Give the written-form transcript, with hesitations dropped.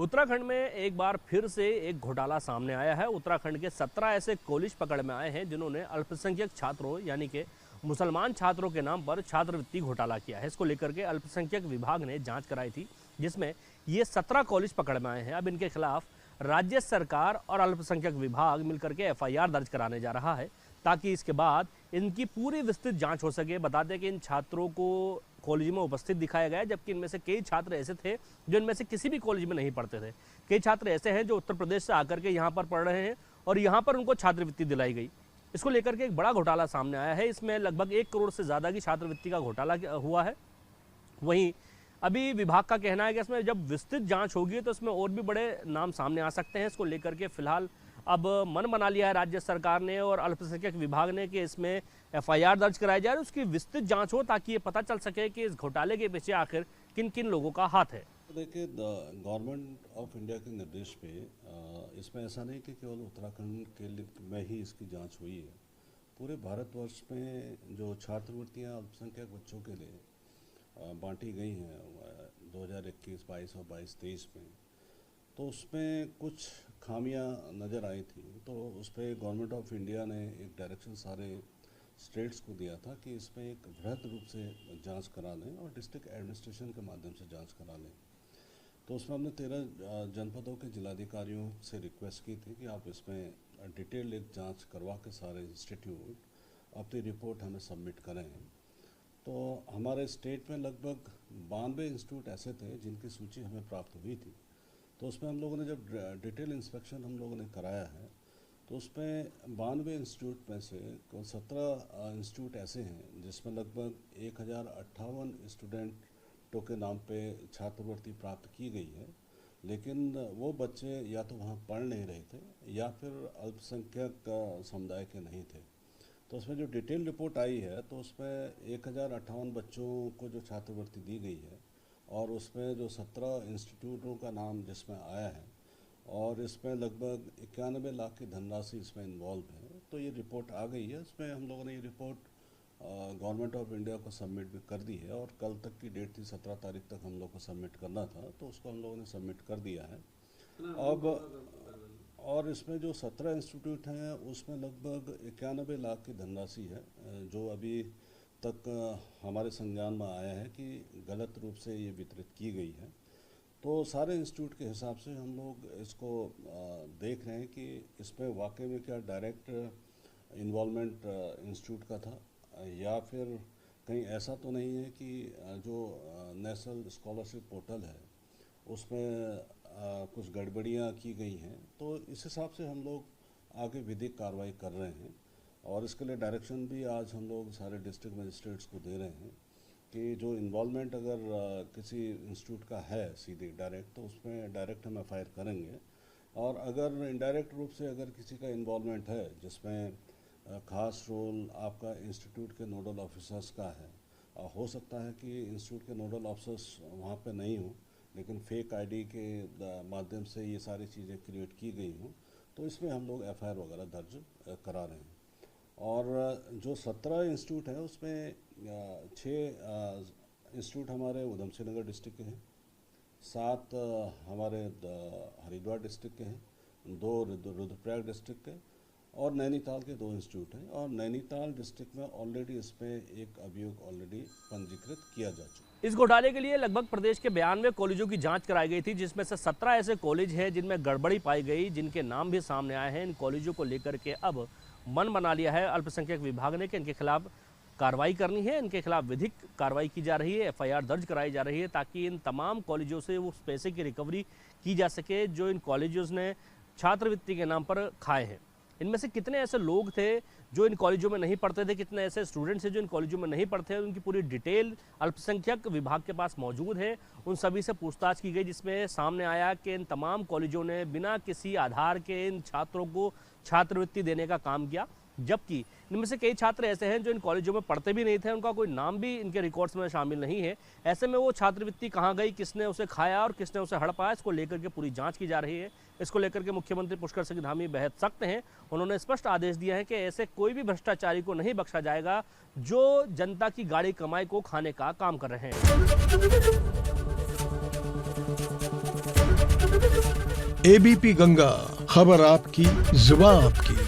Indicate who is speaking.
Speaker 1: उत्तराखंड में एक बार फिर से एक घोटाला सामने आया है। उत्तराखंड के 17 ऐसे कॉलेज पकड़ में आए हैं जिन्होंने अल्पसंख्यक छात्रों यानी कि मुसलमान छात्रों के नाम पर छात्रवृत्ति घोटाला किया है। इसको लेकर के अल्पसंख्यक विभाग ने जांच कराई थी, जिसमें ये 17 कॉलेज पकड़ में आए हैं। अब इनके खिलाफ राज्य सरकार और अल्पसंख्यक विभाग मिलकर के FIR दर्ज कराने जा रहा है, ताकि इसके बाद इनकी पूरी विस्तृत जांच हो सके। बता दें कि इन छात्रों को कॉलेज में उपस्थित दिखाया गया, जबकि इनमें से कई छात्र ऐसे थे जो इनमें से किसी भी कॉलेज में नहीं पढ़ते थे। कई छात्र ऐसे हैं जो उत्तर प्रदेश से आकर के यहाँ पर पढ़ रहे हैं और यहाँ पर उनको छात्रवृत्ति दिलाई गई। इसको लेकर के एक बड़ा घोटाला सामने आया है। इसमें लगभग 1 करोड़ से ज़्यादा की छात्रवृत्ति का घोटाला हुआ है। वहीं अभी विभाग का कहना है कि इसमें जब विस्तृत जांच होगी तो इसमें और भी बड़े नाम सामने आ सकते हैं। इसको लेकर के फिलहाल अब मन बना लिया है राज्य सरकार ने और अल्पसंख्यक विभाग ने कि इसमें FIR दर्ज कराई जाए, उसकी विस्तृत जांच हो, ताकि ये पता चल सके कि इस घोटाले के पीछे आखिर किन किन लोगों का हाथ है।
Speaker 2: देखिए, गवर्नमेंट ऑफ इंडिया के निर्देश पे इसमें ऐसा नहीं कि केवल उत्तराखंड के में ही इसकी जांच हुई है। पूरे भारतवर्ष में जो छात्रवृत्तियां अल्पसंख्यक बच्चों के लिए बांटी गई हैं 2021, 22 और 22-23 में, तो उसमें कुछ खामियां नज़र आई थी। तो उस पर गवर्नमेंट ऑफ इंडिया ने एक डायरेक्शन सारे स्टेट्स को दिया था कि इसमें एक वृहद रूप से जांच करा लें और डिस्ट्रिक्ट एडमिनिस्ट्रेशन के माध्यम से जांच करा लें। तो उसमें हमने 13 जनपदों के जिलाधिकारियों से रिक्वेस्ट की थी कि आप इसमें डिटेल एक जांच करवा के सारे इंस्टीट्यूट अपनी रिपोर्ट हमें सबमिट करें। तो हमारे स्टेट में लगभग 92 इंस्टीट्यूट ऐसे थे जिनकी सूची हमें प्राप्त हुई थी। तो उसमें हम लोगों ने जब डिटेल इंस्पेक्शन हम लोगों ने कराया है, तो उसमें 92 इंस्टीट्यूट में से 17 इंस्टीट्यूट ऐसे हैं जिसमें लगभग 1058 स्टूडेंटों के नाम पे छात्रवृत्ति प्राप्त की गई है, लेकिन वो बच्चे या तो वहाँ पढ़ नहीं रहे थे या फिर अल्पसंख्यक समुदाय के नहीं थे। तो उसमें जो डिटेल रिपोर्ट आई है, तो उसमें 1058 बच्चों को जो छात्रवृत्ति दी गई है और उसमें जो 17 इंस्टीट्यूटों का नाम जिसमें आया है और इसमें लगभग 91 लाख की धनराशि इसमें इन्वॉल्व है। तो ये रिपोर्ट आ गई है। इसमें हम लोगों ने ये रिपोर्ट गवर्नमेंट ऑफ इंडिया को सबमिट भी कर दी है और कल तक की डेट थी, 17 तारीख तक हम लोग को सबमिट करना था, तो उसको हम लोगों ने सबमिट कर दिया है। अब और इसमें जो 17 इंस्टीट्यूट हैं उसमें लगभग 91 लाख की धनराशि है जो अभी तक हमारे संज्ञान में आया है कि गलत रूप से ये वितरित की गई है। तो सारे इंस्टीट्यूट के हिसाब से हम लोग इसको देख रहे हैं कि इसमें वाकई में क्या डायरेक्ट इन्वॉल्वमेंट इंस्टीट्यूट का था या फिर कहीं ऐसा तो नहीं है कि जो नेशनल स्कॉलरशिप पोर्टल है उसमें कुछ गड़बड़ियाँ की गई हैं। तो इस हिसाब से हम लोग आगे विधिक कार्रवाई कर रहे हैं और इसके लिए डायरेक्शन भी आज हम लोग सारे डिस्ट्रिक्ट मजिस्ट्रेट्स को दे रहे हैं कि जो इन्वॉल्वमेंट अगर किसी इंस्टीट्यूट का है सीधे डायरेक्ट, तो उसमें डायरेक्ट हम FIR करेंगे। और अगर इनडायरेक्ट रूप से अगर किसी का इन्वॉल्वमेंट है जिसमें ख़ास रोल आपका इंस्टीट्यूट के नोडल ऑफिसर्स का है, हो सकता है कि इंस्टीट्यूट के नोडल ऑफिसर्स वहाँ पे नहीं हों, लेकिन फेक ID के माध्यम से ये सारी चीज़ें क्रिएट की गई हों, तो इसमें हम लोग FIR वगैरह दर्ज करा रहे हैं। और जो 17 इंस्टीट्यूट हैं उसमें 6 इंस्टीट्यूट हमारे उधम सिंह नगर डिस्ट्रिक्ट के हैं, 7 हमारे हरिद्वार डिस्ट्रिक्ट के हैं, 2 रुद्रप्रयाग डिस्ट्रिक्ट के और नैनीताल के 2 इंस्टीट्यूट हैं। और नैनीताल डिस्ट्रिक्ट में ऑलरेडी इसमें एक अभियोग ऑलरेडी पंजीकृत किया जा चुका है।
Speaker 1: इस घोटाले के लिए लगभग प्रदेश के 92 कॉलेजों की जांच कराई गई थी, जिसमें से 17 ऐसे कॉलेज हैं जिनमें गड़बड़ी पाई गई, जिनके नाम भी सामने आए हैं। इन कॉलेजों को लेकर के अब मन बना लिया है अल्पसंख्यक विभाग ने कि इनके खिलाफ कार्रवाई करनी है, इनके खिलाफ विधिक कार्रवाई की जा रही है, FIR दर्ज कराई जा रही है, ताकि इन तमाम कॉलेजों से उस पैसे की रिकवरी की जा सके जो इन कॉलेजों ने छात्रवृत्ति के नाम पर खाए हैं। इनमें से कितने ऐसे लोग थे जो इन कॉलेजों में नहीं पढ़ते थे, कितने ऐसे स्टूडेंट्स हैं जो इन कॉलेजों में नहीं पढ़ते हैं, उनकी पूरी डिटेल अल्पसंख्यक विभाग के पास मौजूद है। उन सभी से पूछताछ की गई, जिसमें सामने आया कि इन तमाम कॉलेजों ने बिना किसी आधार के इन छात्रों को छात्रवृत्ति देने का काम किया, जबकि इनमें से कई छात्र ऐसे हैं जो इन कॉलेजों में पढ़ते भी नहीं थे, उनका कोई नाम भी इनके रिकॉर्ड्स में शामिल नहीं है। ऐसे में वो छात्रवृत्ति कहाँ गई, किसने उसे खाया और किसने उसे हड़पाया, इसको लेकर के पूरी जांच की जा रही है। इसको लेकर के मुख्यमंत्री पुष्कर सिंह धामी बेहद सख्त हैं। उन्होंने स्पष्ट आदेश दिया है कि ऐसे कोई भी भ्रष्टाचारी को नहीं बख्शा जाएगा जो जनता की गाड़ी कमाई को खाने का काम कर रहे हैं।
Speaker 3: एबीपी गंगा, खबर आपकी, जुबान आपकी।